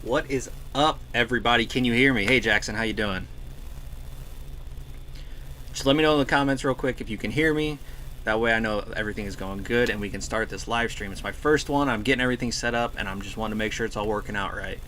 What is up, everybody? Can you hear me? Hey, Jackson, how you doing? Just let me know in the comments real quick if you can hear me. That way I know everything is going good and we can start this live stream. It's my first one. I'm getting everything set up and I'm just wanting to make sure it's all working out right.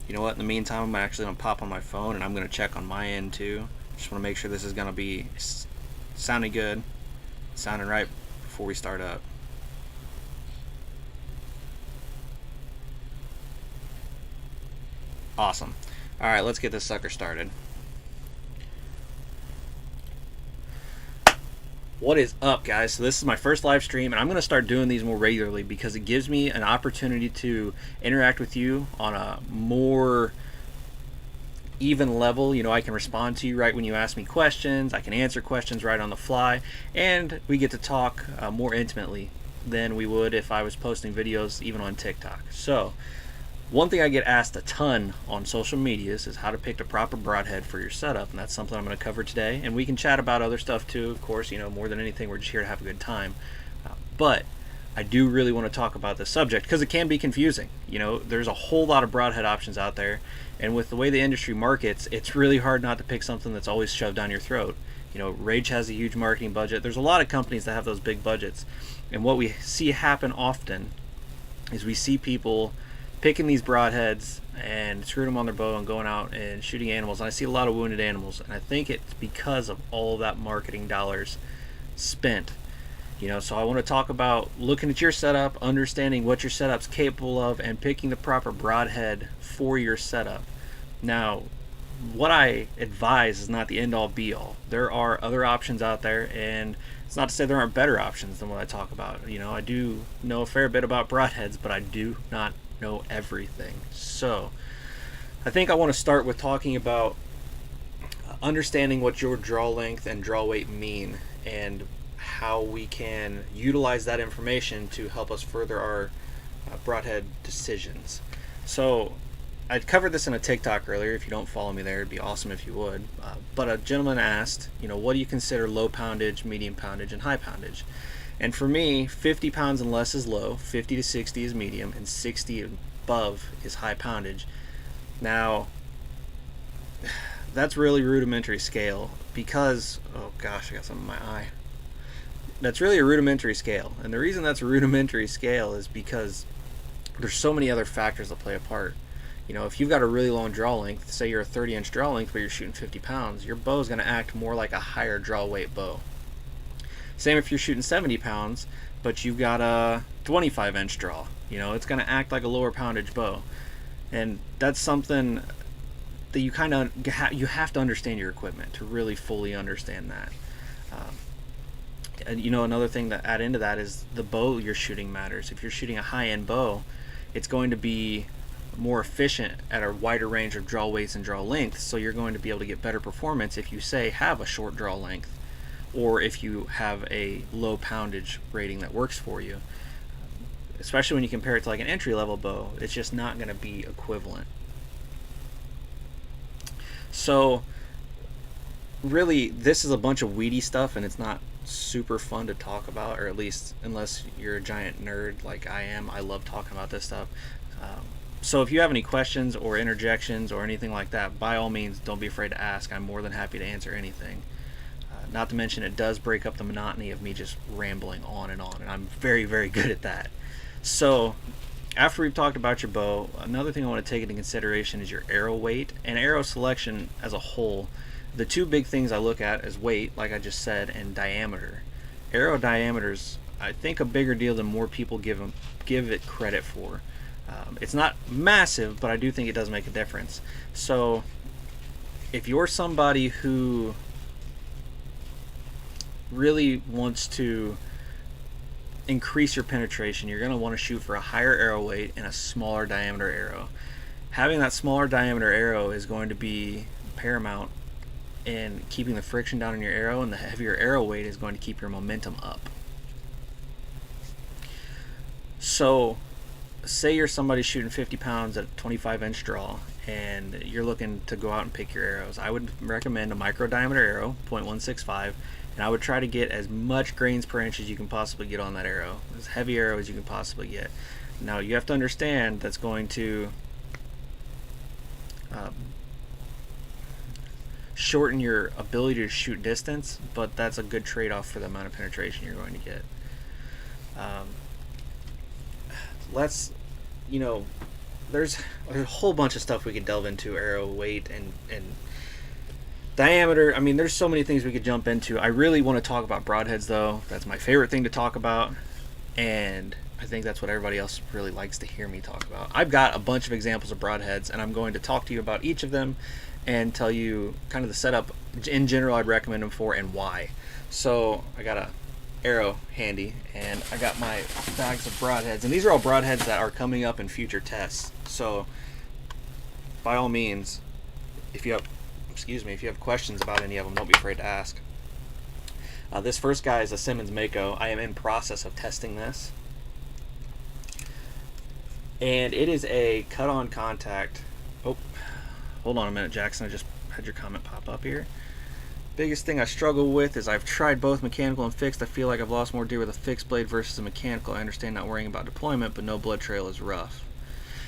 You know what? In the meantime, I'm actually going to pop on my phone and I'm going to check on my end too. Just want to make sure this is going to be sounding good, sounding right before we start up. Awesome. All right, let's get this sucker started. What is up, guys? So this is my first live stream and I'm going to start doing these more regularly because it gives me an opportunity to interact with you on a more even level. You know, I can respond to you right when you ask me questions, I can answer questions right on the fly, and we get to talk more intimately than we would if I was posting videos even on TikTok. So one thing I get asked a ton on social medias is how to pick the proper broadhead for your setup, and that's something I'm going to cover today. And we can chat about other stuff too, of course. You know, more than anything, we're just here to have a good time. But I do really want to talk about this subject because it can be confusing. You know, there's a whole lot of broadhead options out there, and with the way the industry markets, it's really hard not to pick something that's always shoved down your throat. You know, Rage has a huge marketing budget. There's a lot of companies that have those big budgets, and what we see happen often is we see people picking these broadheads and screwing them on their bow and going out and shooting animals. And I see a lot of wounded animals, and I think it's because of all that marketing dollars spent. You know, so I want to talk about looking at your setup, understanding what your setup's capable of, and picking the proper broadhead for your setup. Now, what I advise is not the end-all be-all. There are other options out there, and it's not to say there aren't better options than what I talk about. You know, I do know a fair bit about broadheads, but I do not know everything. So I think I want to start with talking about understanding what your draw length and draw weight mean and how we can utilize that information to help us further our broadhead decisions. So I covered this in a TikTok earlier. If you don't follow me there, it'd be awesome if you would. But a gentleman asked, you know, what do you consider low poundage, medium poundage, and high poundage? And for me, 50 pounds and less is low, 50 to 60 is medium, and 60 above is high poundage. Now, that's really rudimentary scale because, oh gosh, I got something in my eye. That's really a rudimentary scale. And the reason that's a rudimentary scale is because there's so many other factors that play a part. You know, if you've got a really long draw length, say you're a 30-inch draw length but you're shooting 50 pounds, your bow is going to act more like a higher draw weight bow. Same if you're shooting 70 pounds, but you've got a 25-inch draw. You know, it's going to act like a lower poundage bow. And that's something that you kind of you have to understand your equipment to really fully understand that. And you know, another thing to add into that is the bow you're shooting matters. If you're shooting a high-end bow, it's going to be more efficient at a wider range of draw weights and draw lengths, so you're going to be able to get better performance if you, say, have a short draw length, or if you have a low poundage rating that works for you. Especially when you compare it to like an entry-level bow, it's just not going to be equivalent. So really, this is a bunch of weedy stuff, and it's not super fun to talk about, or at least unless you're a giant nerd like I am. I love talking about this stuff. So if you have any questions or interjections or anything like that, by all means, don't be afraid to ask. I'm more than happy to answer anything. Not to mention, it does break up the monotony of me just rambling on, and I'm very, very good at that. So after we've talked about your bow, another thing I want to take into consideration is your arrow weight and arrow selection as a whole. The two big things I look at is weight, like I just said, and diameter. Arrow diameters, I think, a bigger deal than more people give it credit for. It's not massive, but I do think it does make a difference. So if you're somebody who really wants to increase your penetration, you're going to want to shoot for a higher arrow weight and a smaller diameter arrow. Having that smaller diameter arrow is going to be paramount in keeping the friction down in your arrow, and the heavier arrow weight is going to keep your momentum up. So say you're somebody shooting 50 pounds at 25-inch draw and you're looking to go out and pick your arrows, I would recommend a micro diameter arrow, .165, and I would try to get as much grains per inch as you can possibly get on that arrow, as heavy arrow as you can possibly get. Now you have to understand that's going to shorten your ability to shoot distance, but that's a good trade-off for the amount of penetration you're going to get. Let's, you know, there's a whole bunch of stuff we could delve into, arrow weight and diameter. I mean, there's so many things we could jump into. I really want to talk about broadheads, though. That's my favorite thing to talk about, and I think that's what everybody else really likes to hear me talk about. I've got a bunch of examples of broadheads, and I'm going to talk to you about each of them and tell you kind of the setup in general I'd recommend them for and why. So I got a arrow handy, and I got my bags of broadheads, and these are all broadheads that are coming up in future tests. So by all means, if you have questions about any of them, don't be afraid to ask. This first guy is a Simmons Mako. I am in process of testing this, and it is a cut-on contact. Oh, hold on a minute, Jackson. I just had your comment pop up here. Biggest thing I struggle with is I've tried both mechanical and fixed. I feel like I've lost more deer with a fixed blade versus a mechanical. I understand not worrying about deployment, but no blood trail is rough.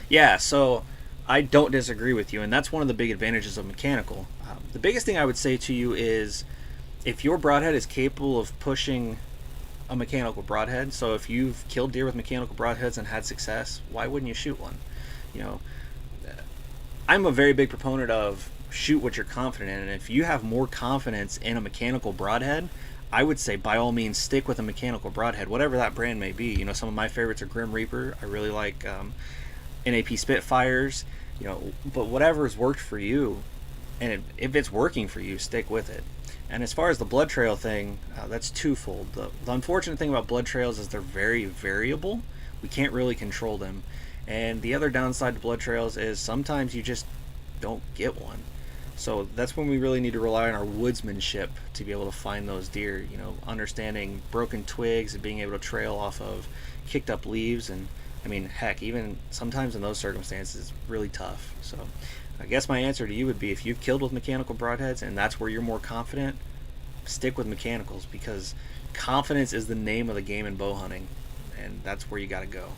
Yeah, so I don't disagree with you, and that's one of the big advantages of mechanical. The biggest thing I would say to you is if your broadhead is capable of pushing a mechanical broadhead, so if you've killed deer with mechanical broadheads and had success, why wouldn't you shoot one? You know, I'm a very big proponent of shoot what you're confident in, and if you have more confidence in a mechanical broadhead, I would say by all means stick with a mechanical broadhead, whatever that brand may be. You know, some of my favorites are Grim Reaper. I really like NAP Spitfires, you know, but whatever's worked for you, and if it's working for you, stick with it. And as far as the blood trail thing, that's twofold. The unfortunate thing about blood trails is they're very variable. We can't really control them. And the other downside to blood trails is sometimes you just don't get one. So that's when we really need to rely on our woodsmanship to be able to find those deer, you know, understanding broken twigs and being able to trail off of kicked up leaves. And I mean, heck, even sometimes in those circumstances, it's really tough. So I guess my answer to you would be, if you've killed with mechanical broadheads and that's where you're more confident, stick with mechanicals, because confidence is the name of the game in bow hunting, and that's where you got to go.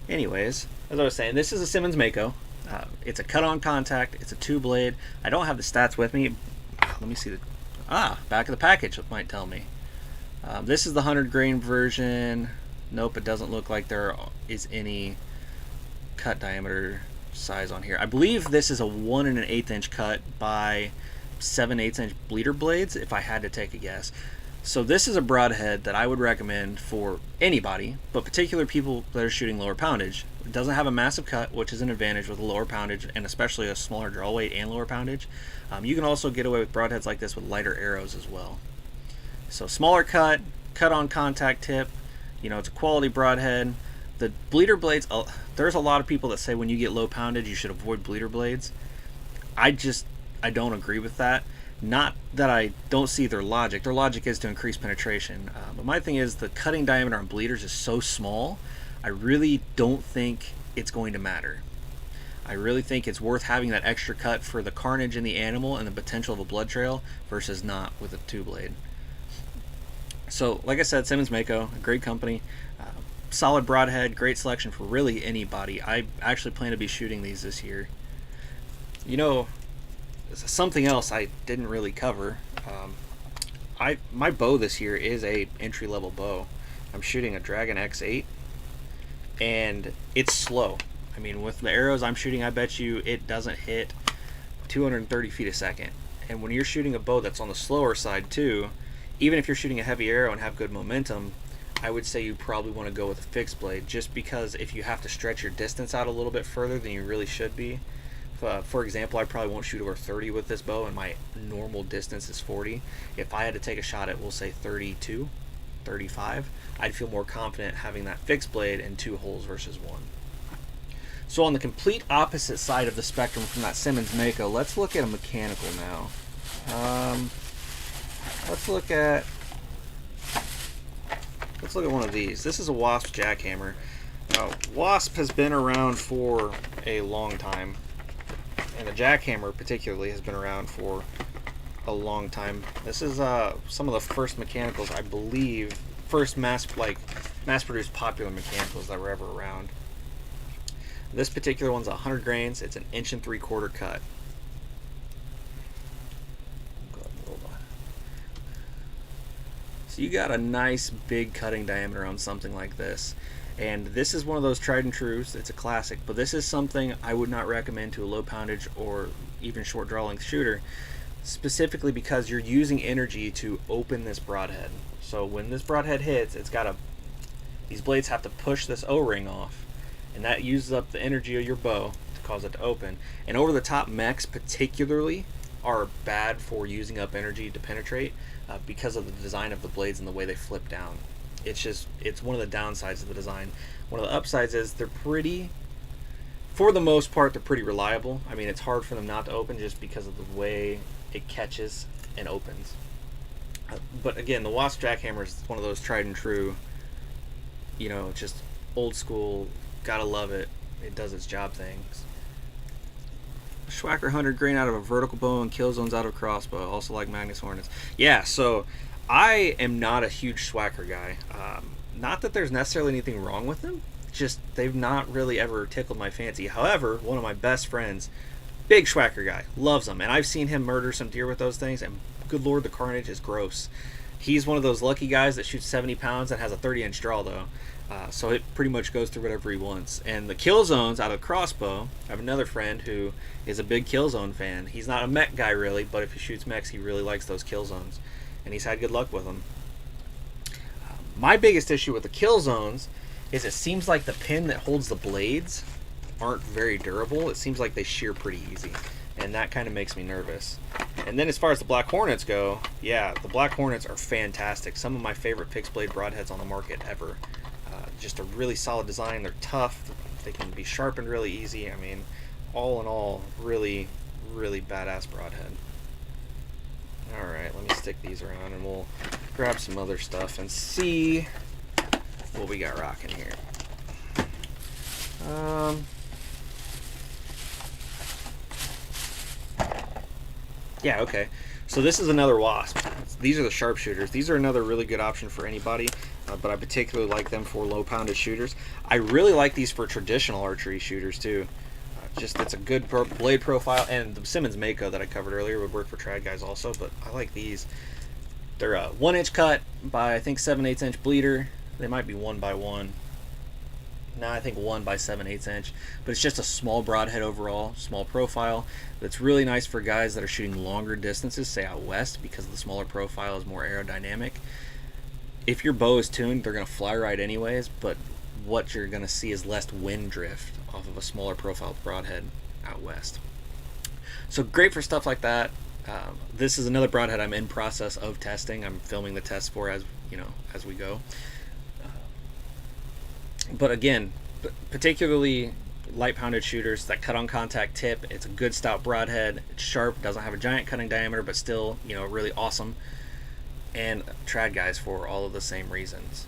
Anyways, as I was saying, this is a Simmons Mako. It's a cut-on contact. It's a two-blade. I don't have the stats with me. Let me see the back of the package might tell me. This is the 100 grain version. Nope, it doesn't look like there is any cut diameter size on here. I believe this is a 1 1/8 inch cut by 7/8 inch bleeder blades, if I had to take a guess. So this is a broadhead that I would recommend for anybody, but particular people that are shooting lower poundage. It doesn't have a massive cut, which is an advantage with a lower poundage, and especially a smaller draw weight and lower poundage. You can also get away with broadheads like this with lighter arrows as well. So smaller cut, cut-on contact tip. You know, it's a quality broadhead. The bleeder blades, there's a lot of people that say when you get low poundage you should avoid bleeder blades. I don't agree with that. Not that I don't see their logic. Their logic is to increase penetration. But my thing is the cutting diameter on bleeders is so small, I really don't think it's going to matter. I really think it's worth having that extra cut for the carnage in the animal and the potential of a blood trail versus not with a two-blade. So, like I said, Simmons Mako, a great company. Solid broadhead, great selection for really anybody. I actually plan to be shooting these this year. You know, something else I didn't really cover. My bow this year is a entry-level bow. I'm shooting a Dragon X8, and it's slow. I mean, with the arrows I'm shooting, I bet you it doesn't hit 230 feet a second. And when you're shooting a bow that's on the slower side too, even if you're shooting a heavy arrow and have good momentum, I would say you probably want to go with a fixed blade, just because if you have to stretch your distance out a little bit further than you really should be. For example, I probably won't shoot over 30 with this bow, and my normal distance is 40. If I had to take a shot at, we'll say 32, 35, I'd feel more confident having that fixed blade in 2 holes versus 1. So on the complete opposite side of the spectrum from that Simmons Mako, let's look at a mechanical now. Let's look at one of these. This is a Wasp Jackhammer. Wasp has been around for a long time, and the Jackhammer particularly has been around for a long time. This is some of the first mechanicals, I believe, first mass-produced popular mechanicals that were ever around. This particular one's 100 grains. It's an 1 3/4 cut. So you got a nice big cutting diameter on something like this. And this is one of those tried and trues. It's a classic, but this is something I would not recommend to a low poundage or even short draw length shooter, specifically because you're using energy to open this broadhead. So when this broadhead hits, these blades have to push this O-ring off, and that uses up the energy of your bow to cause it to open. And over the top mechs particularly are bad for using up energy to penetrate because of the design of the blades and the way they flip down. It's one of the downsides of the design. One of the upsides is they're pretty, for the most part, they're pretty reliable. I mean, it's hard for them not to open just because of the way it catches and opens. But again, the Wasp Jackhammer is one of those tried and true, just old school, gotta love it. It does its job things. Schwacker 100 grain out of a vertical bow and kill zones out of crossbow, also like Magnus Hornets. Yeah, so I am not a huge Schwacker guy. Not that there's necessarily anything wrong with them, just they've not really ever tickled my fancy. However, one of my best friends, big Schwacker guy, loves them, and I've seen him murder some deer with those things, and good lord, the carnage is gross. He's one of those lucky guys that shoots 70 pounds and has a 30-inch draw, though. So it pretty much goes through whatever he wants. And the kill zones out of the crossbow, I have another friend who is a big kill zone fan. He's not a mech guy really, but if he shoots mechs, he really likes those kill zones, and he's had good luck with them. My biggest issue with the kill zones is it seems like the pin that holds the blades aren't very durable. It seems like they shear pretty easy, and that kind of makes me nervous. And then as far as the Black Hornets go, yeah, the Black Hornets are fantastic. Some of my favorite fixed blade broadheads on the market ever. Just a really solid design. They're tough. They can be sharpened really easy. I mean, all in all, really, really badass broadhead. Alright, let me stick these around and we'll grab some other stuff and see what we got rocking here. Yeah, okay. So this is another Wasp. These are the Sharpshooters. These are another really good option for anybody, but I particularly like them for low poundage shooters. I really like these for traditional archery shooters too. It's a good blade profile, and the Simmons Mako that I covered earlier would work for trad guys also, but I like these. They're a 1-inch cut by, I think, 7/8 inch bleeder. They might be 1 by 1. No, I think 1 by 7/8 inch, but it's just a small broadhead overall, small profile. That's really nice for guys that are shooting longer distances, say out west, because the smaller profile is more aerodynamic. If your bow is tuned, they're going to fly right anyways, but what you're going to see is less wind drift off of a smaller profile broadhead out west. So great for stuff like that. This is another broadhead I'm in process of testing. I'm filming the test for as we go. But again, particularly light pounded shooters that cut on contact tip, it's a good stout broadhead. It's sharp, doesn't have a giant cutting diameter, but still, really awesome. And trad guys for all of the same reasons.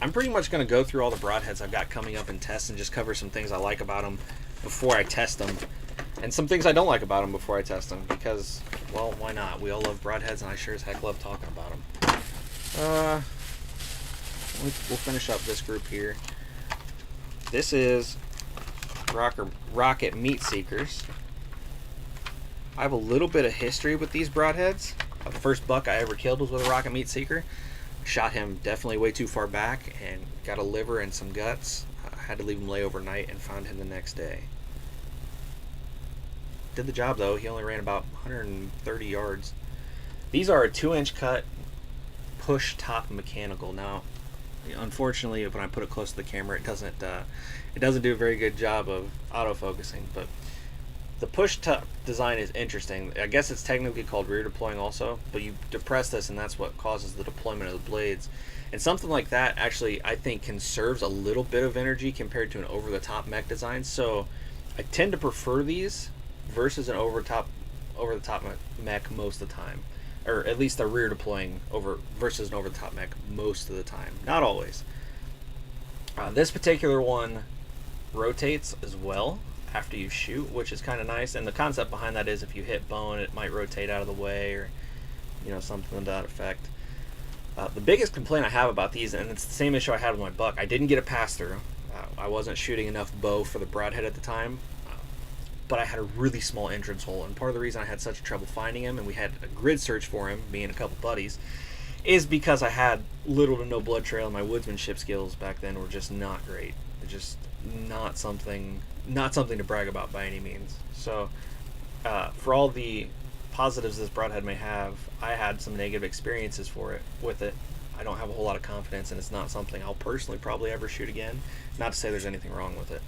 I'm pretty much going to go through all the broadheads I've got coming up in tests and just cover some things I like about them before I test them, and some things I don't like about them before I test them, because, well, why not? We all love broadheads, and I sure as heck love talking about them. We'll finish up this group here. This is Rocket Meat Seekers. I have a little bit of history with these broadheads. The first buck I ever killed was with a Rocket Meat Seeker. Shot him definitely way too far back and got a liver and some guts. I had to leave him lay overnight and found him the next day. Did the job though. He only ran about 130 yards. These are a 2-inch cut push top mechanical. Now, unfortunately, when I put it close to the camera, it doesn't do a very good job of autofocusing. But the push top design is interesting. I guess it's technically called rear deploying also, but you depress this and that's what causes the deployment of the blades. And something like that actually, I think, conserves a little bit of energy compared to an over-the-top mech design. So I tend to prefer these versus an over-the-top mech most of the time. Or at least a rear deploying versus an over-the-top mech most of the time. Not always. This particular one rotates as well after you shoot, which is kind of nice. And the concept behind that is if you hit bone, it might rotate out of the way, or something to that effect. The biggest complaint I have about these, and it's the same issue I had with my buck, I didn't get a pass through. I wasn't shooting enough bow for the Broadhead at the time, but I had a really small entrance hole, and part of the reason I had such trouble finding him, and we had a grid search for him, me and a couple buddies, is because I had little to no blood trail, and my woodsmanship skills back then were just not great. Just not something to brag about by any means. So for all the positives this Broadhead may have, I had some negative experiences with it. I don't have a whole lot of confidence, and it's not something I'll personally probably ever shoot again. Not to say there's anything wrong with it.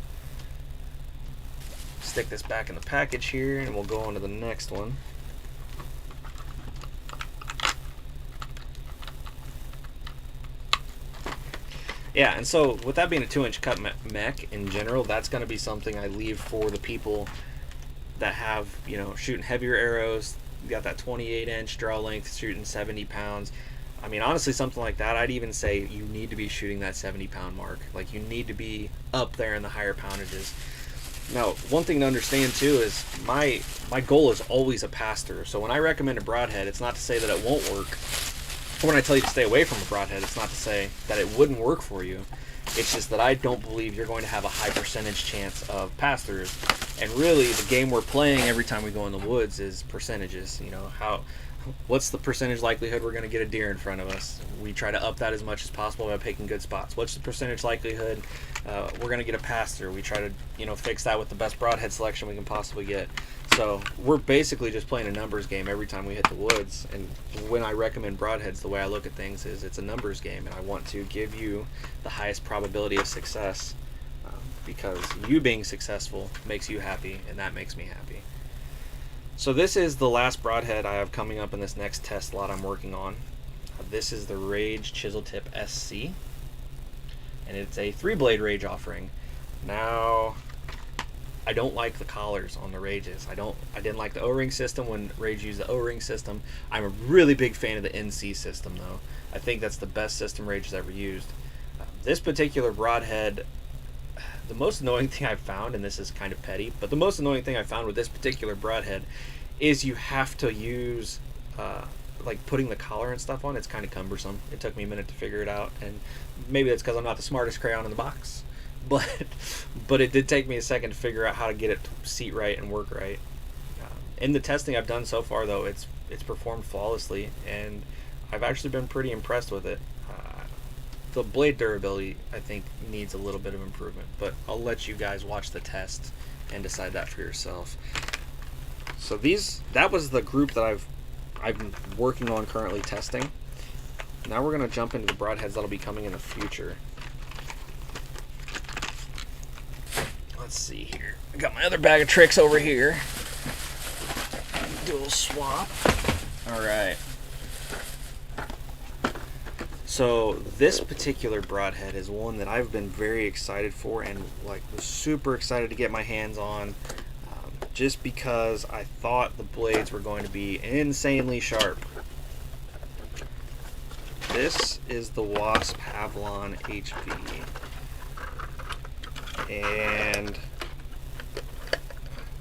Stick this back in the package here, and we'll go on to the next one. Yeah, and so with that being a 2-inch cut mech in general, that's going to be something I leave for the people that have, shooting heavier arrows. You got that 28-inch draw length, shooting 70 pounds. I mean, honestly, something like that, I'd even say you need to be shooting that 70-pound mark. Like, you need to be up there in the higher poundages. Now, one thing to understand, too, is my goal is always a pass-through. So when I recommend a Broadhead, it's not to say that it won't work. When I tell you to stay away from a Broadhead, it's not to say that it wouldn't work for you. It's just that I don't believe you're going to have a high percentage chance of pass-throughs. And really, the game we're playing every time we go in the woods is percentages. What's the percentage likelihood we're going to get a deer in front of us? We try to up that as much as possible by picking good spots. What's the percentage likelihood we're going to get a pass-through? We try to, fix that with the best Broadhead selection we can possibly get. So we're basically just playing a numbers game every time we hit the woods. And when I recommend Broadheads, the way I look at things is it's a numbers game, and I want to give you the highest probability of success, because you being successful makes you happy, and that makes me happy. So this is the last Broadhead I have coming up in this next test lot I'm working on. This is the Rage Chisel Tip SC, and it's a 3-blade Rage offering. Now, I don't like the collars on the Rages. I didn't like the O-ring system when Rage used the O-ring system. I'm a really big fan of the NC system, though. I think that's the best system Rage has ever used. This particular Broadhead, the most annoying thing I've found, and this is kind of petty, but the most annoying thing I found with this particular Broadhead is you have to use, like putting the collar and stuff on. It's kind of cumbersome. It took me a minute to figure it out, and maybe that's because I'm not the smartest crayon in the box. But it did take me a second to figure out how to get it to seat right and work right. In the testing I've done so far, though, it's performed flawlessly, and I've actually been pretty impressed with it. The blade durability, I think, needs a little bit of improvement, but I'll let you guys watch the test and decide that for yourself. So that was the group that I've been working on currently testing. Now we're going to jump into the Broadheads that'll be coming in the future. Let's see here. I got my other bag of tricks over here. Do a little swap. Alright. So this particular Broadhead is one that I've been very excited for, and was super excited to get my hands on, just because I thought the blades were going to be insanely sharp. This is the Wasp Havlon HB. And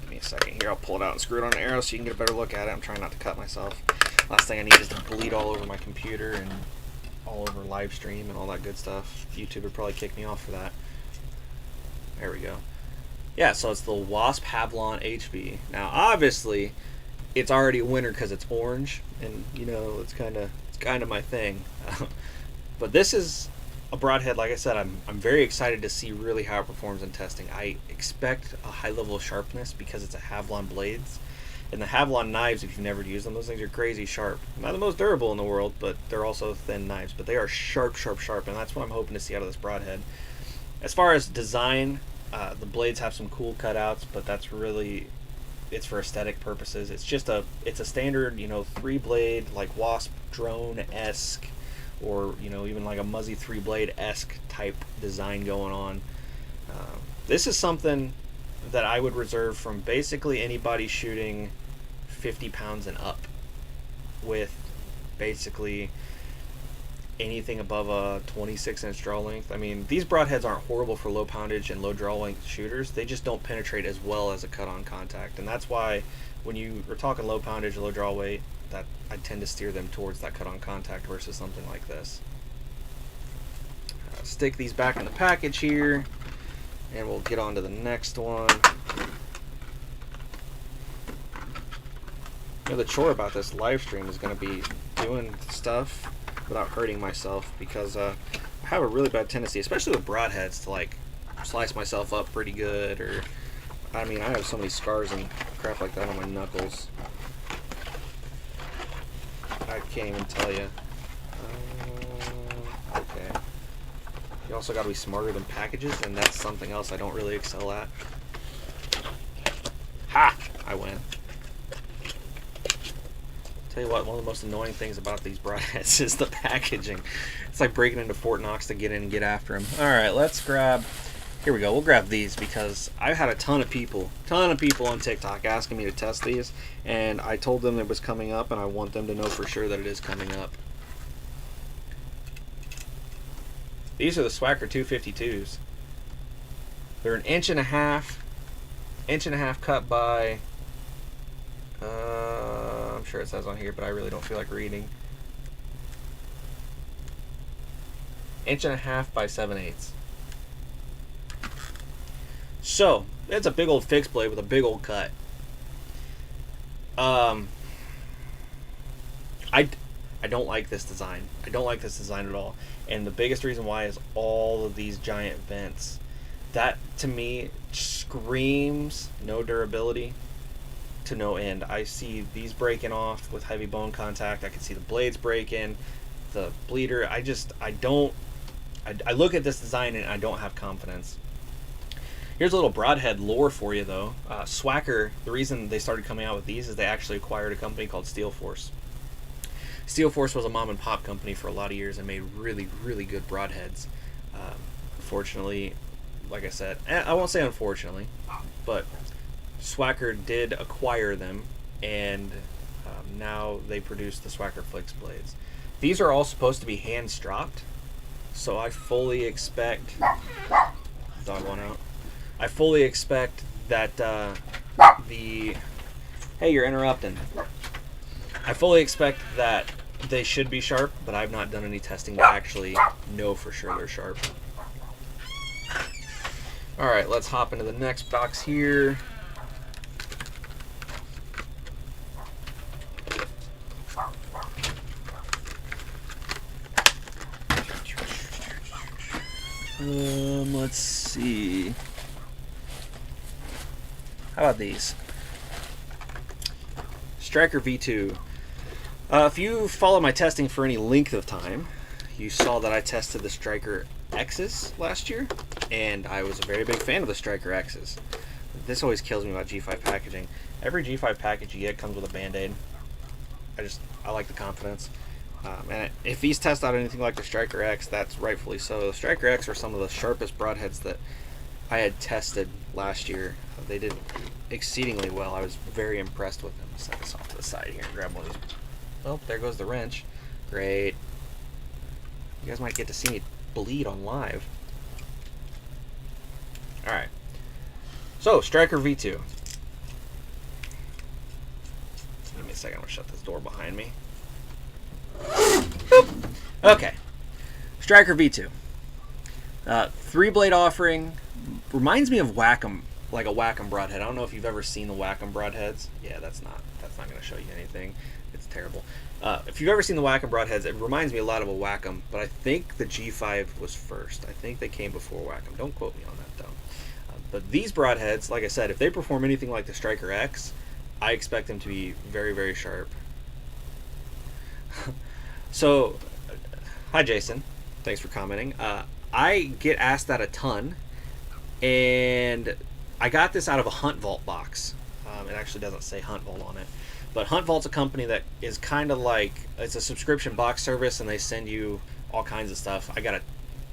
give me a second here, I'll pull it out and screw it on an arrow so you can get a better look at it. I'm trying not to cut myself. Last thing I need is to bleed all over my computer and all over live stream and all that good stuff. YouTube would probably kick me off for that. There we go. Yeah, so it's the Wasp Havlon HB. Now, obviously, it's already a winner because it's orange, and it's kind of my thing. But this is a Broadhead. Like I said, I'm very excited to see really how it performs in testing. I expect a high level of sharpness because it's a Havlon blades. And the Havlon knives, if you've never used them, those things are crazy sharp. Not the most durable in the world, but they're also thin knives. But they are sharp, sharp, sharp, and that's what I'm hoping to see out of this Broadhead. As far as design, the blades have some cool cutouts, but that's really, it's for aesthetic purposes. It's a standard, 3-blade, like Wasp drone-esque, or even like a Muzzy 3-blade-esque type design going on. This is something that I would reserve from basically anybody shooting 50 pounds and up, with basically anything above a 26-inch draw length. I mean, these broadheads aren't horrible for low poundage and low draw length shooters. They just don't penetrate as well as a cut-on contact, and that's why when you are talking low poundage, low draw weight, that I tend to steer them towards that cut-on contact versus something like this. Stick these back in the package here, and we'll get on to the next one. You know, the chore about this live stream is going to be doing stuff without hurting myself, because I have a really bad tendency, especially with broadheads, to like slice myself up pretty good, or I mean, I have so many scars and crap like that on my knuckles. I can't even tell you. Okay. You also got to be smarter than packages, and that's something else I don't really excel at. Ha! I win. Tell you what, one of the most annoying things about these broadheads is the packaging. It's like breaking into Fort Knox to get in and get after them. Alright, let's grab... Here we go. We'll grab these because I've had a ton of people on TikTok asking me to test these, and I told them it was coming up, and I want them to know for sure that it is coming up. These are the Swacker 252s. They're an inch and a half cut by... I'm sure it says on here, but I really don't feel like reading. 1.5 inches by 7/8. So, it's a big old fixed blade with a big old cut. I don't like this design. I don't like this design at all. And the biggest reason why is all of these giant vents. That, to me, screams no durability to no end. I see these breaking off with heavy bone contact. I can see the blades breaking, the bleeder. I look at this design and I don't have confidence. Here's a little broadhead lore for you, though. Swacker, the reason they started coming out with these is they actually acquired a company called Steel Force. Steel Force was a mom and pop company for a lot of years and made really, really good broadheads. Unfortunately, like I said, I won't say unfortunately, but Swacker did acquire them, and now they produce the Swacker Flex blades. These are all supposed to be hand stropped, so I fully expect... Dog one out. I fully expect that Hey, you're interrupting. I fully expect that they should be sharp, but I've not done any testing to actually know for sure they're sharp. Alright, let's hop into the next box here. Let's see. How about these? Striker V2. If you follow my testing for any length of time, you saw that I tested the Striker X's last year, and I was a very big fan of the Striker X's. This always kills me about G5 packaging. Every G5 package you get comes with a Band-Aid. I like the confidence. And if these test out anything like the Striker X, that's rightfully so. The Striker X are some of the sharpest broadheads that I had tested last year. They did exceedingly well. I was very impressed with them. Set this off to the side here and grab one of these. Oh, there goes the wrench. Great. You guys might get to see me bleed on live. Alright. So, Striker V2. Give me a second. I'm going to shut this door behind me. Okay, Striker V2, 3-blade offering, reminds me of Wacom, like a Wacom broadhead. I don't know if you've ever seen the Wacom broadheads. Yeah, that's not going to show you anything. It's terrible. If you've ever seen the Wacom broadheads, it reminds me a lot of a Wacom, but I think the G5 was first. I think they came before Wacom. Don't quote me on that though. But these broadheads, like I said, if they perform anything like the Striker X, I expect them to be very, very sharp. So, hi Jason, thanks for commenting. I get asked that a ton, and I got this out of a Hunt Vault box. It actually doesn't say Hunt Vault on it, but Hunt Vault's a company that is kind of like, it's a subscription box service, and they send you all kinds of stuff. I got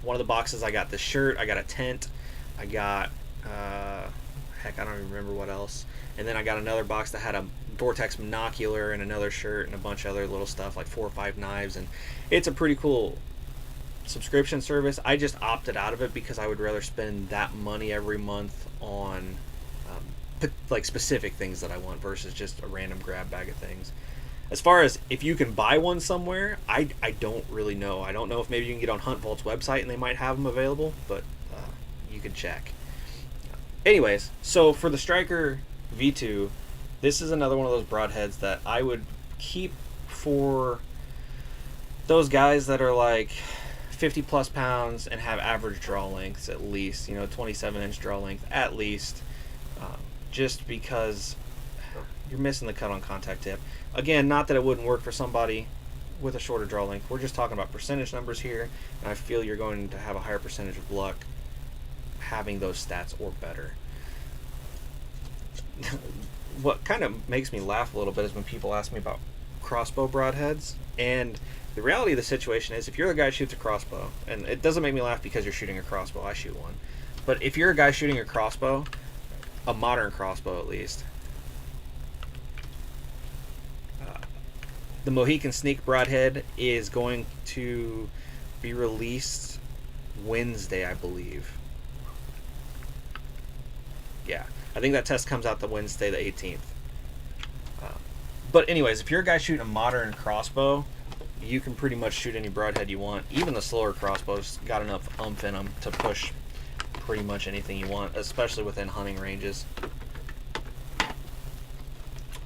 one of the boxes, I got this shirt, I got a tent, I got, heck, I don't even remember what else. And then I got another box that had a Vortex monocular and another shirt and a bunch of other little stuff, like 4 or 5 knives, and it's a pretty cool subscription service. I just opted out of it because I would rather spend that money every month on like specific things that I want versus just a random grab bag of things. As far as if you can buy one somewhere, I don't really know. I don't know if maybe you can get on Hunt Vault's website and they might have them available, but you can check. Anyways, so for the Striker V2, this is another one of those broadheads that I would keep for those guys that are like 50 plus pounds and have average draw lengths at least, 27-inch draw length at least, just because you're missing the cut on contact tip. Again, not that it wouldn't work for somebody with a shorter draw length. We're just talking about percentage numbers here, and I feel you're going to have a higher percentage of luck having those stats or better. What kind of makes me laugh a little bit is when people ask me about crossbow broadheads, and the reality of the situation is if you're a guy who shoots a crossbow, and it doesn't make me laugh because you're shooting a crossbow, I shoot one, but if you're a guy shooting a crossbow, a modern crossbow at least, the Mohican Sneak Broadhead is going to be released Wednesday, I believe. Yeah, I think that test comes out the Wednesday, the 18th. But anyways, if you're a guy shooting a modern crossbow, you can pretty much shoot any broadhead you want. Even the slower crossbows got enough oomph in them to push pretty much anything you want, especially within hunting ranges.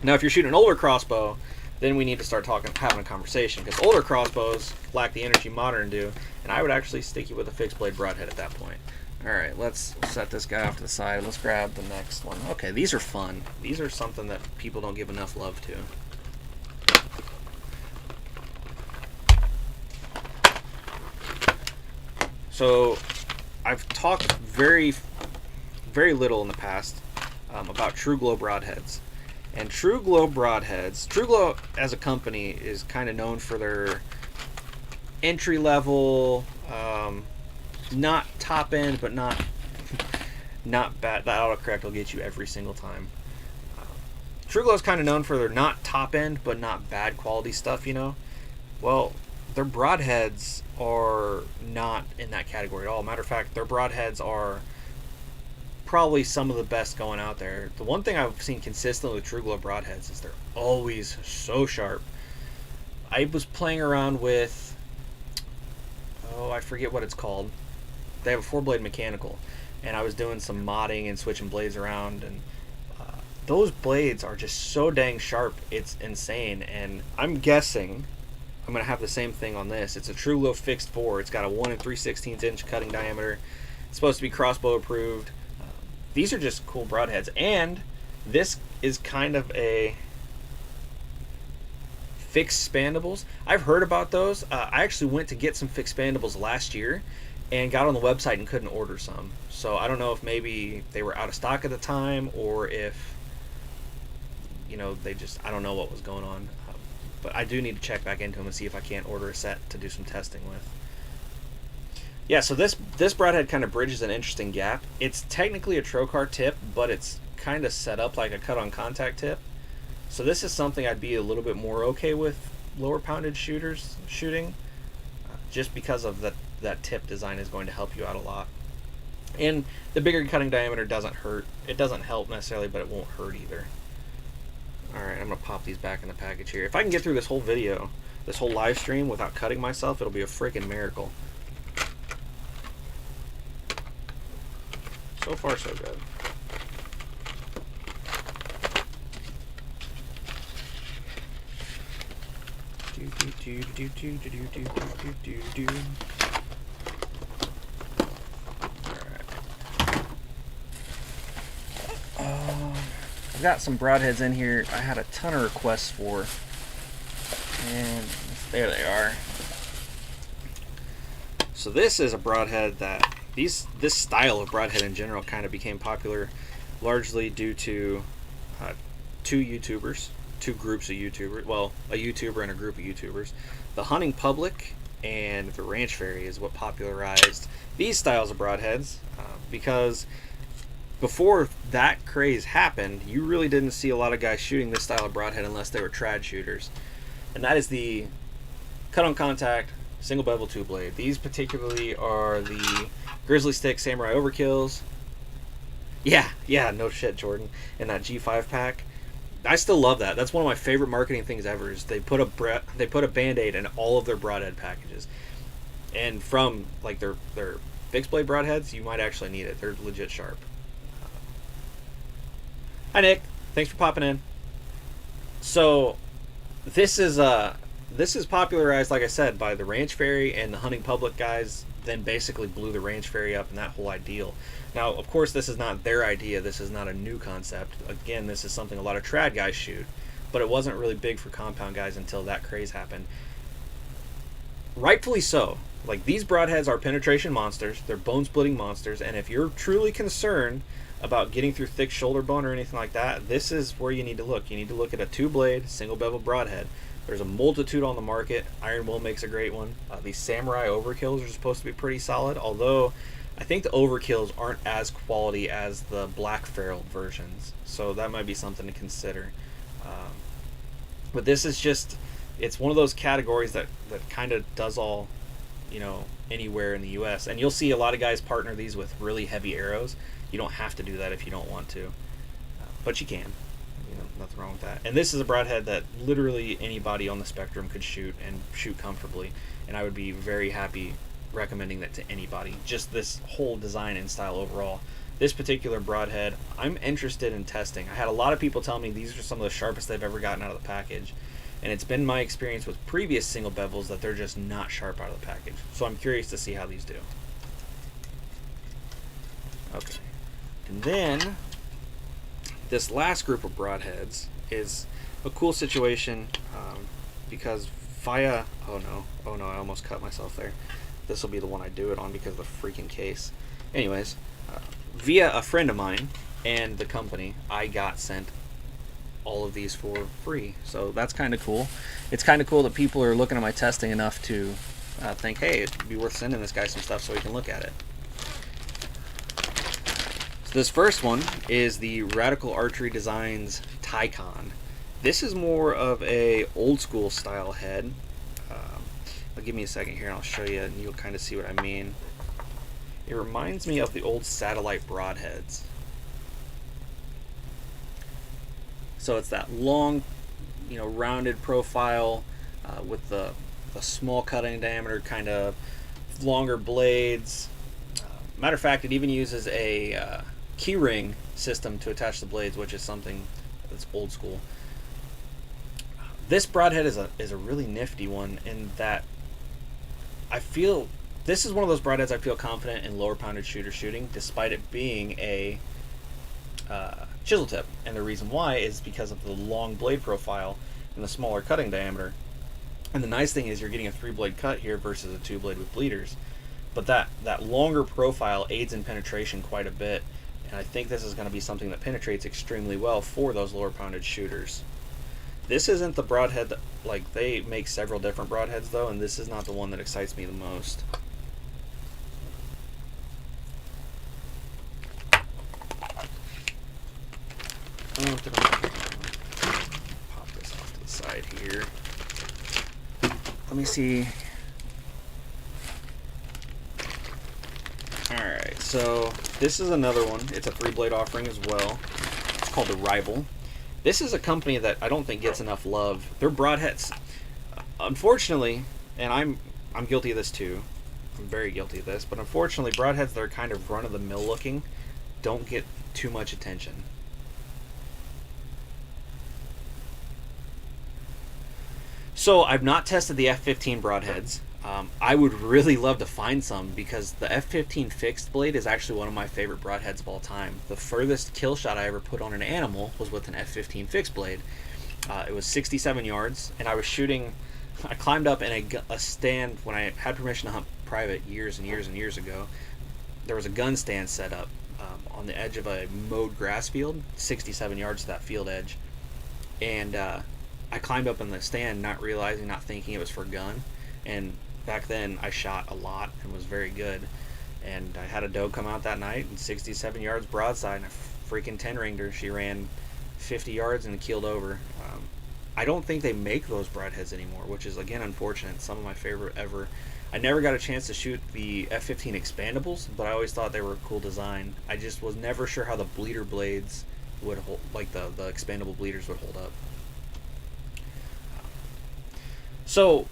Now, if you're shooting an older crossbow, then we need to start having a conversation, because older crossbows lack the energy modern do, and I would actually stick you with a fixed blade broadhead at that point. Alright, let's set this guy off to the side. Let's grab the next one. Okay, these are fun. These are something that people don't give enough love to. So, I've talked very, very little in the past about Truglo broadheads. And Truglo broadheads, Truglo as a company is kind of known for their entry level, not top end, but not bad. That autocorrect will get you every single time. Truglo is kind of known for their not top end, but not bad quality stuff, Well, their broadheads are not in that category at all. Matter of fact, their broadheads are probably some of the best going out there. The one thing I've seen consistently with Truglo broadheads is they're always so sharp. I was playing around with, I forget what it's called. They have a 4-blade mechanical, and I was doing some modding and switching blades around, and those blades are just so dang sharp, it's insane. And I'm guessing I'm going to have the same thing on this. It's a Truglo fixed 4. It's got a 1 3/16 inch cutting diameter. It's supposed to be crossbow approved. These are just cool broadheads, and this is kind of a fixed spandables. I've heard about those. I actually went to get some fixed spandables last year and got on the website and couldn't order some. So I don't know if maybe they were out of stock at the time, or if I don't know what was going on. But I do need to check back into them and see if I can't order a set to do some testing with. Yeah, so this broadhead kind of bridges an interesting gap. It's technically a trocar tip, but it's kind of set up like a cut-on contact tip. So this is something I'd be a little bit more okay with lower poundage shooters shooting, just because of that tip design is going to help you out a lot. And the bigger cutting diameter doesn't hurt. It doesn't help necessarily, but it won't hurt either. Alright, I'm going to pop these back in the package here. If I can get through this whole video, this whole live stream without cutting myself, it'll be a freaking miracle. So far, so good. I've got some broadheads in here I had a ton of requests for, and there they are. So this is a broadhead that this style of broadhead in general kind of became popular largely due to two groups of YouTubers. Well, a YouTuber and a group of YouTubers. The hunting public and the ranch fairy is what popularized these styles of broadheads, because before that craze happened, you really didn't see a lot of guys shooting this style of broadhead unless they were trad shooters. And that is the cut on contact single bevel two blade. These particularly are the Grizzly Stick Samurai Overkills. Yeah, no shit, Jordan. And that G5 pack. I still love that. That's one of my favorite marketing things ever. Is they put a Band-Aid in all of their broadhead packages, and from like their fixed blade broadheads, you might actually need it. They're legit sharp. Hi Nick, thanks for popping in. So this is popularized, like I said, by the Ranch Fairy and the Hunting Public guys. Then basically blew the Ranch Fairy up and that whole ideal. Now, of course, this is not their idea. This is not a new concept. Again, this is something a lot of trad guys shoot, but it wasn't really big for compound guys until that craze happened. Rightfully so. Like, these broadheads are penetration monsters. They're bone-splitting monsters, and if you're truly concerned about getting through thick shoulder bone or anything like that, this is where you need to look. You need to look at a two-blade, single-bevel broadhead. There's a multitude on the market. Iron Will makes a great one. These Samurai Overkills are supposed to be pretty solid, although I think the Overkills aren't as quality as the Black Ferrule versions, so that might be something to consider. But this is just, it's one of those categories that kind of does all, anywhere in the U.S. And you'll see a lot of guys partner these with really heavy arrows. You don't have to do that if you don't want to, but you can. Nothing wrong with that. And this is a broadhead that literally anybody on the spectrum could shoot and shoot comfortably, and I would be very happy recommending that to anybody. Just this whole design and style overall. This particular broadhead, I'm interested in testing. I had a lot of people tell me these are some of the sharpest they've ever gotten out of the package, and it's been my experience with previous single bevels that they're just not sharp out of the package. So I'm curious to see how these do. Okay, and then this last group of broadheads is a cool situation because via oh no, I almost cut myself there. This will be the one I do it on because of the freaking case. Anyways, via a friend of mine and the company, I got sent all of these for free. So that's kind of cool. It's kind of cool that people are looking at my testing enough to think, hey, it'd be worth sending this guy some stuff so he can look at it. This first one is the Radical Archery Designs Ticon. This is more of a old school style head. Give me a second here and I'll show you and you'll kind of see what I mean. It reminds me of the old satellite broadheads. So it's that long, rounded profile with the small cutting diameter, kind of longer blades. Matter of fact, it even uses a key ring system to attach the blades, which is something that's old school. This broadhead is a really nifty one in that I feel this is one of those broadheads I feel confident in lower poundage shooting, despite it being a chisel tip. And the reason why is because of the long blade profile and the smaller cutting diameter. And the nice thing is you're getting a 3-blade cut here versus a 2-blade with bleeders. But that longer profile aids in penetration quite a bit. And I think this is going to be something that penetrates extremely well for those lower poundage shooters. This isn't the broadhead that, like, they make several different broadheads though, and this is not the one that excites me the most. Pop this off to the side here. Let me see. Alright, so this is another one. It's a 3-blade offering as well. It's called the Rival. This is a company that I don't think gets enough love. Their broadheads, unfortunately, and I'm guilty of this too. I'm very guilty of this, but unfortunately, broadheads that are kind of run-of-the-mill looking don't get too much attention. So I've not tested the F15 broadheads. I would really love to find some because the F15 fixed blade is actually one of my favorite broadheads of all time. The furthest kill shot I ever put on an animal was with an F15 fixed blade. It was 67 yards, and I was shooting. I climbed up in a stand when I had permission to hunt private years and years and years ago. There was a gun stand set up on the edge of a mowed grass field, 67 yards to that field edge, and I climbed up in the stand, not thinking it was for a gun, and back then I shot a lot and was very good, And I had a doe come out that night and 67 yards broadside, and a freaking 10-ringed her. She ran 50 yards and keeled over. I don't think they make those broadheads anymore, which is, again, unfortunate. Some of my favorite ever. I never got a chance to shoot the F-15 expandables, but I always thought they were a cool design. I just was never sure how the bleeder blades would hold, like the expandable bleeders would hold up. So,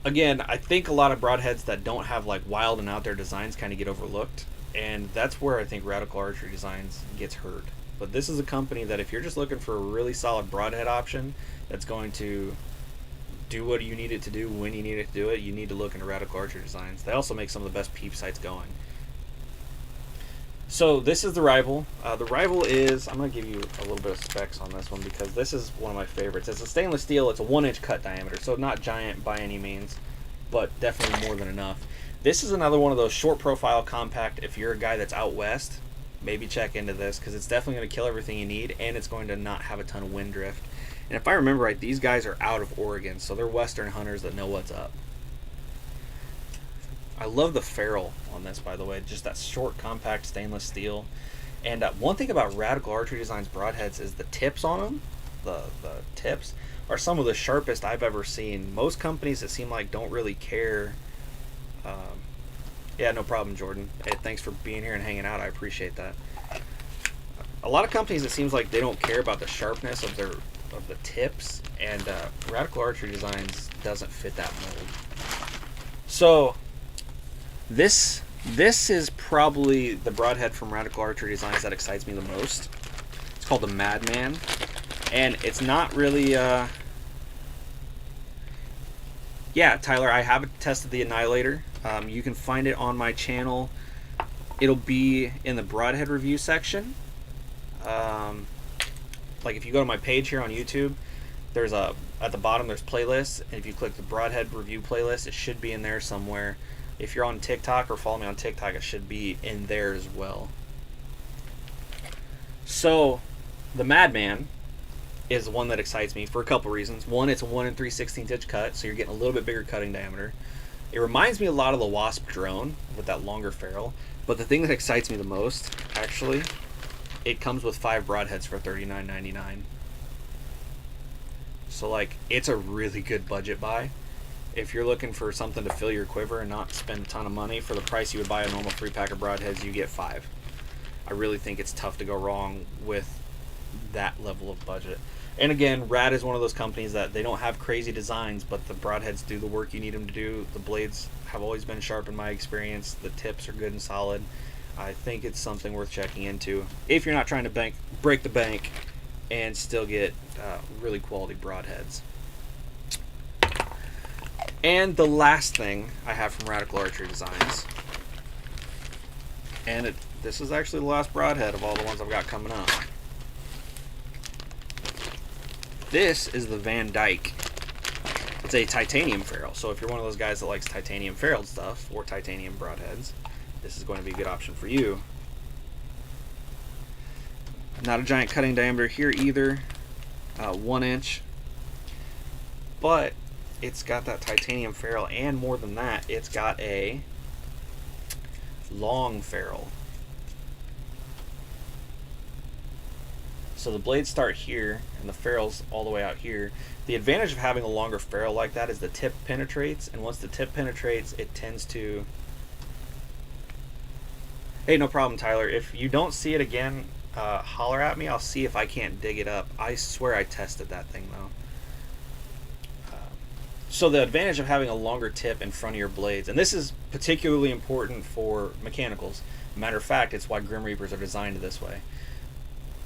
again, I think a lot of broadheads that don't have like wild and out there designs kind of get overlooked, and that's where I think Radical Archery Designs gets hurt. But this is a company that if you're just looking for a really solid broadhead option that's going to do what you need it to do when you need it to do it, you need to look into Radical Archery Designs. They also make some of the best peep sights going. So this is the Rival. The Rival is, I'm going to give you a little bit of specs on this one because this is one of my favorites. It's a stainless steel. It's a 1-inch cut diameter, so not giant by any means, but definitely more than enough. This is another one of those short profile compact. If you're a guy that's out west, maybe check into this because it's definitely going to kill everything you need, and it's going to not have a ton of wind drift. And if I remember right, these guys are out of Oregon, so they're western hunters that know what's up. I love the ferrule on this, by the way, just that short, compact stainless steel. And one thing about Radical Archery Designs broadheads is the tips on them. The tips are some of the sharpest I've ever seen. Most companies, it seem like, don't really care. Yeah, no problem, Jordan. Hey, thanks for being here and hanging out. I appreciate that. A lot of companies, it seems like they don't care about the sharpness of the tips, and Radical Archery Designs doesn't fit that mold. So this is probably the broadhead from Radical Archery Designs that excites me the most. It's called the Madman, and it's not really yeah, Tyler, I haven't tested the Annihilator. You can find it on my channel. It'll be in the broadhead review section. Like if you go to my page here on YouTube, there's at the bottom there's playlists, and if you click the broadhead review playlist, it should be in there somewhere. If you're on TikTok or follow me on TikTok, it should be in there as well. So the Madman is the one that excites me for a couple reasons. One, it's a 1 3/16 inch cut, so you're getting a little bit bigger cutting diameter. It reminds me a lot of the Wasp drone with that longer ferrule, but the thing that excites me the most, actually, it comes with 5 broadheads for $39.99. So like, it's a really good budget buy. If you're looking for something to fill your quiver and not spend a ton of money, for the price you would buy a normal 3-pack of broadheads, you get 5. I really think it's tough to go wrong with that level of budget. And again, Rad is one of those companies that they don't have crazy designs, but the broadheads do the work you need them to do. The blades have always been sharp in my experience. The tips are good and solid. I think it's something worth checking into if you're not trying to break the bank and still get really quality broadheads. And the last thing I have from Radical Archery Designs, and this is actually the last broadhead of all the ones I've got coming up. This is the Vandyke. It's a titanium ferrule, so if you're one of those guys that likes titanium ferruled stuff or titanium broadheads, this is going to be a good option for you. Not a giant cutting diameter here either, 1 inch, but it's got that titanium ferrule, and more than that, it's got a long ferrule. So the blades start here and the ferrule's all the way out here. The advantage of having a longer ferrule like that is the tip penetrates, and once the tip penetrates, it tends to... Hey, no problem, Tyler. If you don't see it again, holler at me. I'll see if I can't dig it up. I swear I tested that thing though. So the advantage of having a longer tip in front of your blades, and this is particularly important for mechanicals. Matter of fact, it's why Grim Reapers are designed this way.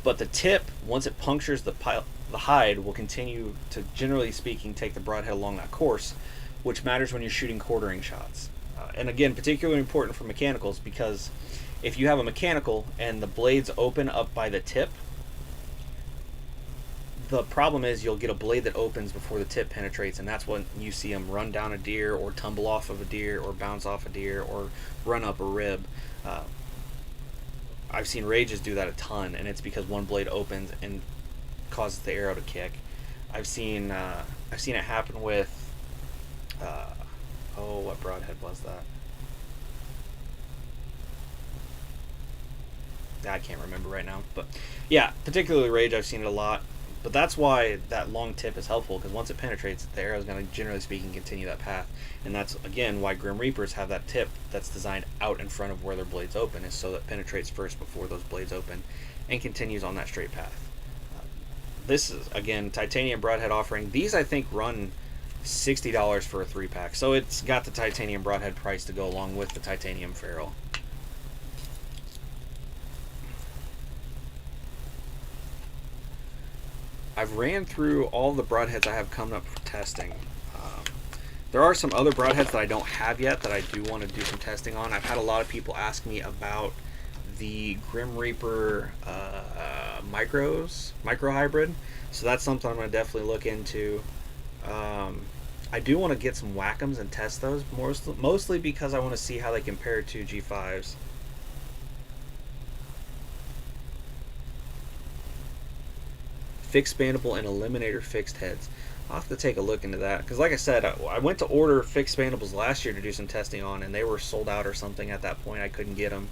But the tip, once it punctures the hide, will continue to, generally speaking, take the broadhead along that course, which matters when you're shooting quartering shots. And again, particularly important for mechanicals, because if you have a mechanical and the blades open up by the tip, the problem is you'll get a blade that opens before the tip penetrates, and that's when you see them run down a deer or tumble off of a deer or bounce off a deer or run up a rib. I've seen rages do that a ton, and it's because one blade opens and causes the arrow to kick. I've seen it happen with oh, what broadhead was that? I can't remember right now, but yeah, particularly rage, I've seen it a lot. But that's why that long tip is helpful, because once it penetrates, the arrow is going to, generally speaking, continue that path. And that's, again, why Grim Reapers have that tip that's designed out in front of where their blades open, is so that it penetrates first before those blades open and continues on that straight path. This is, again, titanium broadhead offering. These, I think, run $60 for a 3-pack. So it's got the titanium broadhead price to go along with the titanium ferrule. I've ran through all the broadheads I have coming up for testing. There are some other broadheads that I don't have yet that I do want to do some testing on. I've had a lot of people ask me about the Grim Reaper micro hybrid, so that's something I'm going to definitely look into. I do want to get some Whack'ems and test those, mostly because I want to see how they compare to G5s. Fixed expandable and eliminator fixed heads. I'll have to take a look into that, because like I said, I went to order fixed expandables last year to do some testing on, and they were sold out or something at that point. I couldn't get them.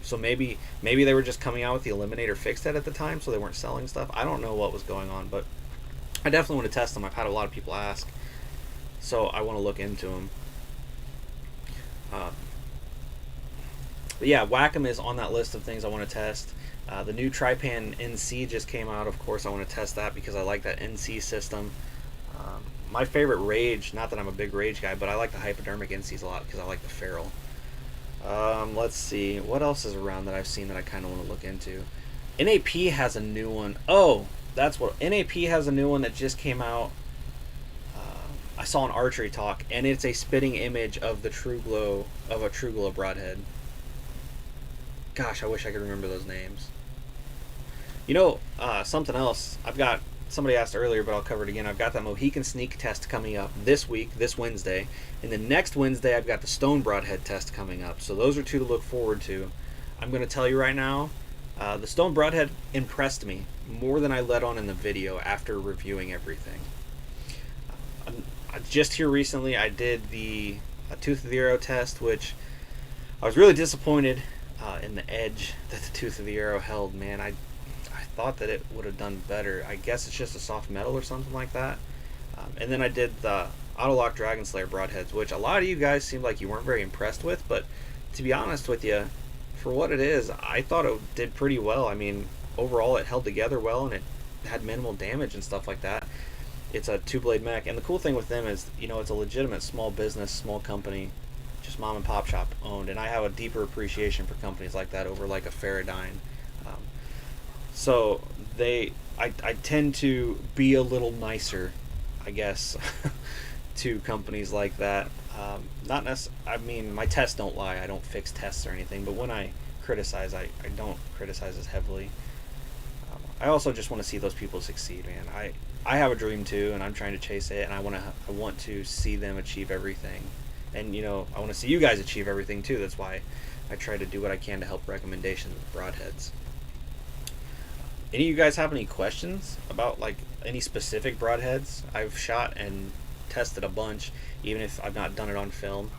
So maybe they were just coming out with the eliminator fixed head at the time, so they weren't selling stuff. I don't know what was going on, but I definitely want to test them. I've had a lot of people ask, so I want to look into them. But yeah, Whack'em is on that list of things I want to test. The new Trypan NC just came out. Of course, I want to test that because I like that NC system. My favorite rage, not that I'm a big rage guy, but I like the hypodermic NCs a lot because I like the ferrule. Let's see, what else is around that I've seen that I kind of want to look into. NAP has a new one. Oh, that's what NAP has a new one that just came out. I saw an archery talk, and it's a spitting image of the Truglo, of a Truglo broadhead. Gosh, I wish I could remember those names. You know, something else. Somebody asked earlier, but I'll cover it again. I've got that Mohican Sneak test coming up this week, this Wednesday. And then next Wednesday, I've got the Stone Broadhead test coming up. So those are two to look forward to. I'm going to tell you right now, the Stone Broadhead impressed me more than I let on in the video after reviewing everything. Just here recently, I did the Tooth of the Arrow test, which I was really disappointed in the edge that the Tooth of the Arrow held. Man, I thought that it would have done better. I guess it's just a soft metal or something like that. And then I did the Autolock Dragon Slayer broadheads, which a lot of you guys seemed like you weren't very impressed with, but to be honest with you, for what it is, I thought it did pretty well. I mean, overall it held together well, and it had minimal damage and stuff like that. It's a 2-blade mech, and the cool thing with them is, you know, it's a legitimate small business, small company, just mom and pop shop owned, and I have a deeper appreciation for companies like that over like a Faradyne. So I tend to be a little nicer, I guess, to companies like that. Not necessarily, I mean, my tests don't lie. I don't fix tests or anything, but when I criticize, I don't criticize as heavily. I also just want to see those people succeed, man. I have a dream too, and I'm trying to chase it, and I want to see them achieve everything. And, you know, I want to see you guys achieve everything too. That's why I try to do what I can to help recommendations with broadheads. Any of you guys have any questions about like any specific broadheads? I've shot and tested a bunch, even if I've not done it on film.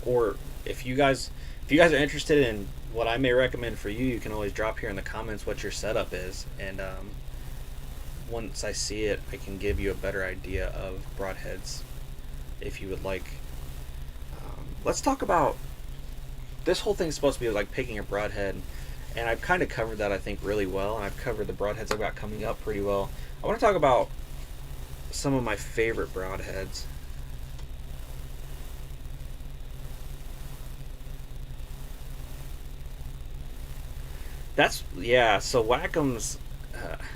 Or if you guys are interested in what I may recommend for you, you can always drop here in the comments what your setup is, and once I see it, I can give you a better idea of broadheads if you would like. Let's talk about, this whole thing is supposed to be like picking a broadhead, and I've kind of covered that, I think, really well, and I've covered the broadheads I've got coming up pretty well. I want to talk about some of my favorite broadheads. So Whack'ems,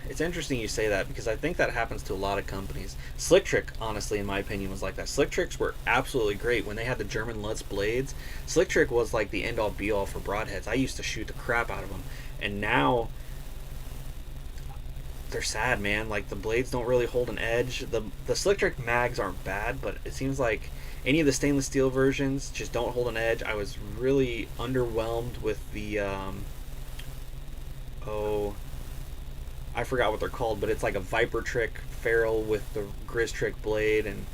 it's interesting you say that, because I think that happens to a lot of companies. Slick Trick, honestly, in my opinion, was like that. Slick Tricks were absolutely great when they had the German Lutz blades. Slick Trick was like the end-all be-all for broadheads. I used to shoot the crap out of them, and now they're sad, man. Like, the blades don't really hold an edge. The Slick Trick mags aren't bad, but it seems like any of the stainless steel versions just don't hold an edge. I was really underwhelmed with the I forgot what they're called, but it's like a Viper Trick ferrule with the Grizz Trick blade, and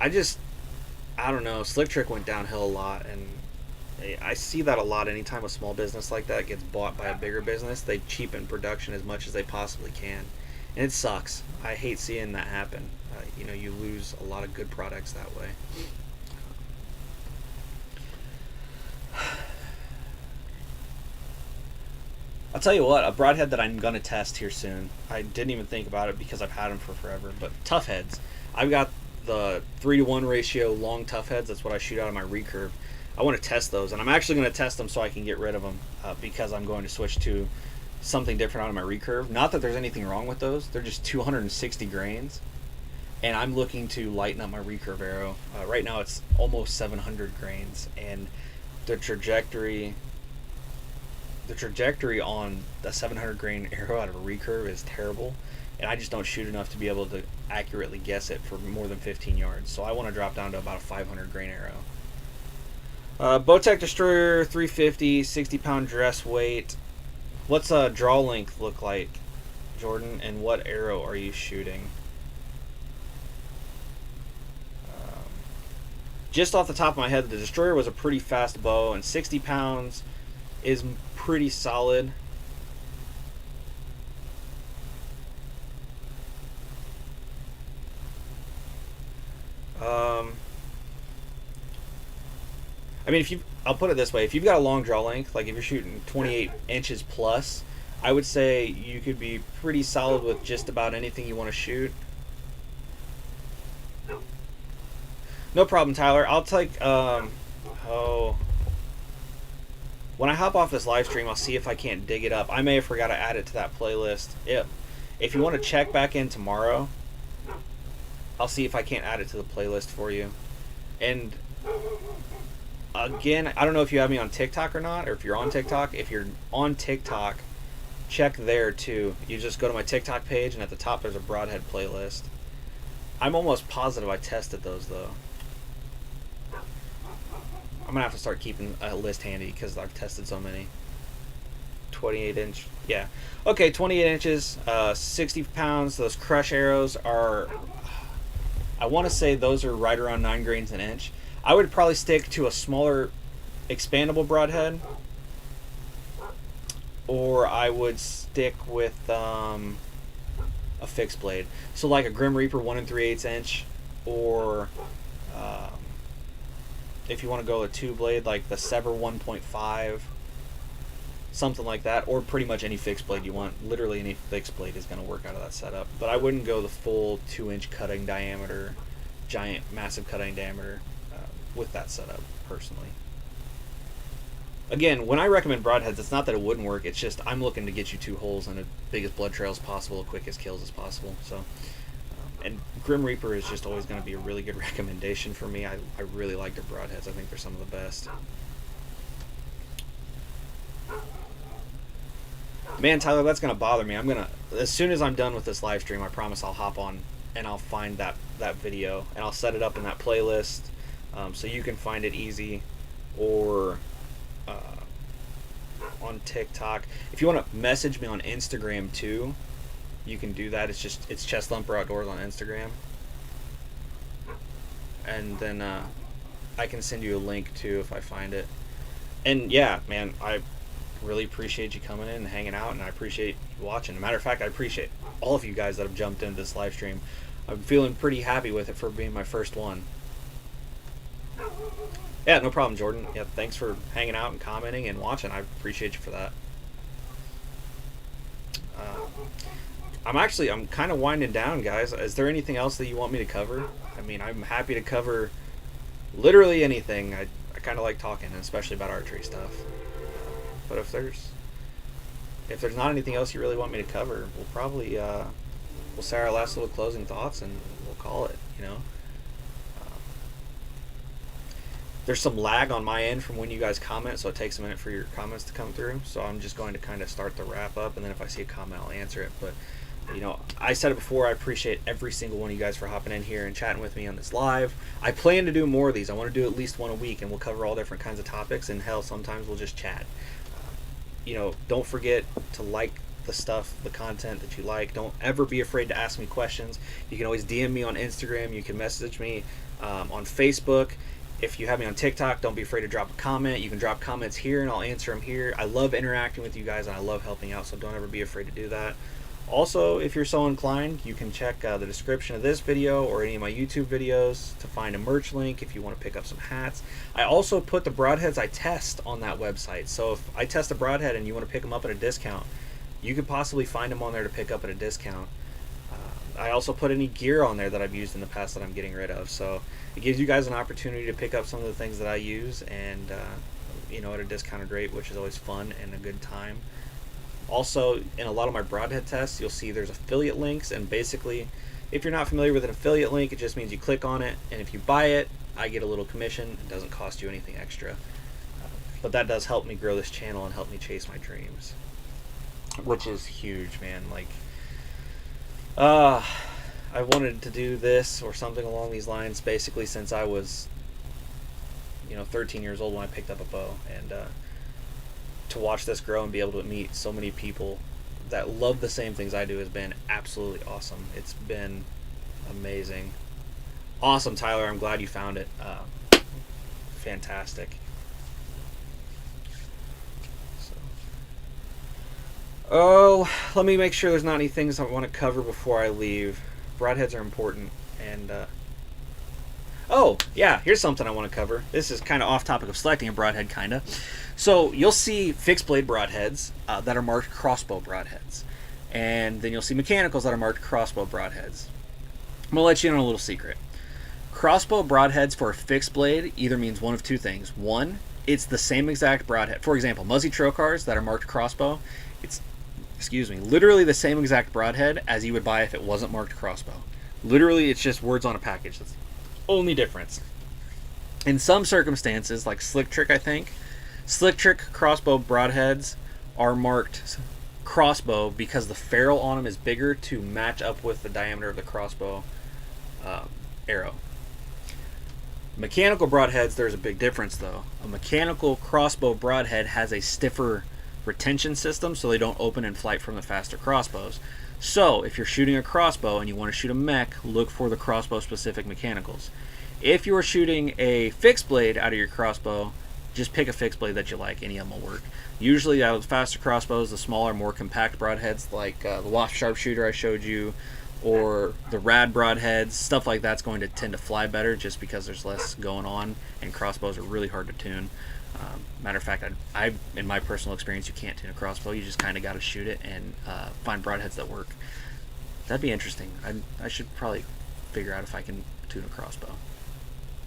I don't know, Slick Trick went downhill a lot, and I see that a lot. Anytime a small business like that gets bought by a bigger business, they cheapen production as much as they possibly can, and it sucks. I hate seeing that happen. You know, you lose a lot of good products that way. I'll tell you what, a broadhead that I'm going to test here soon. I didn't even think about it because I've had them for forever. But tough heads. I've got the 3-to-1 ratio long tough heads. That's what I shoot out of my recurve. I want to test those, and I'm actually going to test them so I can get rid of them because I'm going to switch to something different out of my recurve. Not that there's anything wrong with those. They're just 260 grains, and I'm looking to lighten up my recurve arrow. Right now it's almost 700 grains, and the trajectory on the 700 grain arrow out of a recurve is terrible, and I just don't shoot enough to be able to accurately guess it for more than 15 yards. So I want to drop down to about a 500 grain arrow. Bowtech Destroyer 350, 60-pound dress weight. What's a draw length look like, Jordan, and what arrow are you shooting? Just off the top of my head, the Destroyer was a pretty fast bow, and 60 pounds is pretty solid. I mean, I'll put it this way, if you've got a long draw length, like if you're shooting 28 inches plus, I would say you could be pretty solid with just about anything you want to shoot. No problem, Tyler. I'll take, when I hop off this live stream, I'll see if I can't dig it up. I may have forgot to add it to that playlist. If you want to check back in tomorrow, I'll see if I can't add it to the playlist for you. And again, I don't know if you have me on TikTok or not, or if you're on TikTok. If you're on TikTok, check there too. You just go to my TikTok page, and at the top there's a Broadhead playlist. I'm almost positive I tested those though. I'm gonna have to start keeping a list handy because I've tested so many. 28 inch, yeah. Okay, 28 inches, 60 pounds. Those crush arrows are, I want to say those are right around 9 grains an inch. I would probably stick to a smaller expandable broadhead, or I would stick with a fixed blade. So like a Grim Reaper 1 3/8 inch, or if you want to go a 2-blade, like the Sever 1.5, something like that, or pretty much any fixed blade you want. Literally any fixed blade is going to work out of that setup. But I wouldn't go the full 2-inch cutting diameter, giant, massive cutting diameter with that setup, personally. Again, when I recommend broadheads, it's not that it wouldn't work, it's just I'm looking to get you 2 holes and the biggest blood trail as possible, quickest kills as possible. So, and Grim Reaper is just always going to be a really good recommendation for me. I really like their broadheads. I think they're some of the best. Man, Tyler, that's going to bother me. As soon as I'm done with this live stream, I promise I'll hop on and I'll find that video, and I'll set it up in that playlist so you can find it easy, or on TikTok. If you want to message me on Instagram too, you can do that. It's Chest Thumper Outdoors on Instagram, and then I can send you a link too if I find it. And yeah, man, I really appreciate you coming in and hanging out, and I appreciate you watching. As a matter of fact, I appreciate all of you guys that have jumped into this live stream. I'm feeling pretty happy with it for being my first one. Yeah, no problem, Jordan. Yeah, thanks for hanging out and commenting and watching. I appreciate you for that. I'm kind of winding down, guys. Is there anything else that you want me to cover? I mean, I'm happy to cover literally anything. I kind of like talking, especially about archery stuff. But if there's not anything else you really want me to cover, we'll probably we'll say our last little closing thoughts and we'll call it. You know, there's some lag on my end from when you guys comment, so it takes a minute for your comments to come through. So I'm just going to kind of start the wrap up, and then if I see a comment, I'll answer it. But you know, I said it before, I appreciate every single one of you guys for hopping in here and chatting with me on this live. I plan to do more of these. I want to do at least one a week, and we'll cover all different kinds of topics, and hell, sometimes we'll just chat. You know, don't forget to like the content that you like. Don't ever be afraid to ask me questions. You can always DM me on Instagram. You can message me on Facebook. If you have me on TikTok, don't be afraid to drop a comment. You can drop comments here and I'll answer them here. I love interacting with you guys and I love helping out, so don't ever be afraid to do that. Also, if you're so inclined, you can check the description of this video or any of my YouTube videos to find a merch link if you want to pick up some hats. I also put the broadheads I test on that website. So if I test a broadhead and you want to pick them up at a discount, you could possibly find them on there to pick up at a discount. I also put any gear on there that I've used in the past that I'm getting rid of. So it gives you guys an opportunity to pick up some of the things that I use and you know, at a discounted rate, which is always fun and a good time. Also, in a lot of my broadhead tests, you'll see there's affiliate links, and basically, if you're not familiar with an affiliate link, it just means you click on it, and if you buy it, I get a little commission. It doesn't cost you anything extra. But that does help me grow this channel and help me chase my dreams, which is huge, man. Like, I wanted to do this or something along these lines basically since I was, you know, 13 years old when I picked up a bow, and to watch this grow and be able to meet so many people that love the same things I do has been absolutely awesome. It's been amazing. Awesome, Tyler. I'm glad you found it. Fantastic. Oh, let me make sure there's not any things I want to cover before I leave. Broadheads are important, and oh yeah, here's something I want to cover. This is kind of off topic of selecting a broadhead, kind of. So you'll see fixed blade broadheads that are marked crossbow broadheads, and then you'll see mechanicals that are marked crossbow broadheads. I'm gonna let you in on a little secret. Crossbow broadheads for a fixed blade either means one of two things. One, it's the same exact broadhead. For example, Muzzy trail cars that are marked crossbow, it's, excuse me, literally the same exact broadhead as you would buy if it wasn't marked crossbow. Literally, it's just words on a package. That's the only difference. In some circumstances, like Slick Trick, I think, Slick Trick crossbow broadheads are marked crossbow because the ferrule on them is bigger to match up with the diameter of the crossbow arrow. Mechanical broadheads, there's a big difference though. A mechanical crossbow broadhead has a stiffer retention system, so they don't open in flight from the faster crossbows. So if you're shooting a crossbow and you want to shoot a mech, look for the crossbow specific mechanicals. If you're shooting a fixed blade out of your crossbow, just pick a fixed blade that you like. Any of them will work. Usually out of the faster crossbows, the smaller, more compact broadheads like the Wasp Sharpshooter I showed you, or the Rad broadheads, stuff like that's going to tend to fly better just because there's less going on, and crossbows are really hard to tune. Matter of fact, I in my personal experience, you can't tune a crossbow. You just kind of got to shoot it and find broadheads that work. That'd be interesting. I should probably figure out if I can tune a crossbow.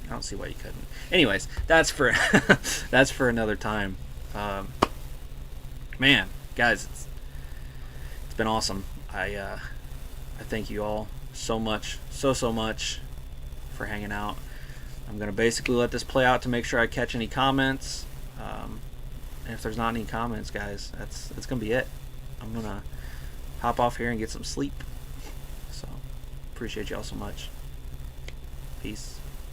I don't see why you couldn't. Anyways, that's for that's for another time. Man, guys, it's been awesome. I thank you all so much, so much for hanging out. I'm gonna basically let this play out to make sure I catch any comments. And if there's not any comments, guys, that's gonna be it. I'm gonna hop off here and get some sleep. So appreciate y'all so much. Peace.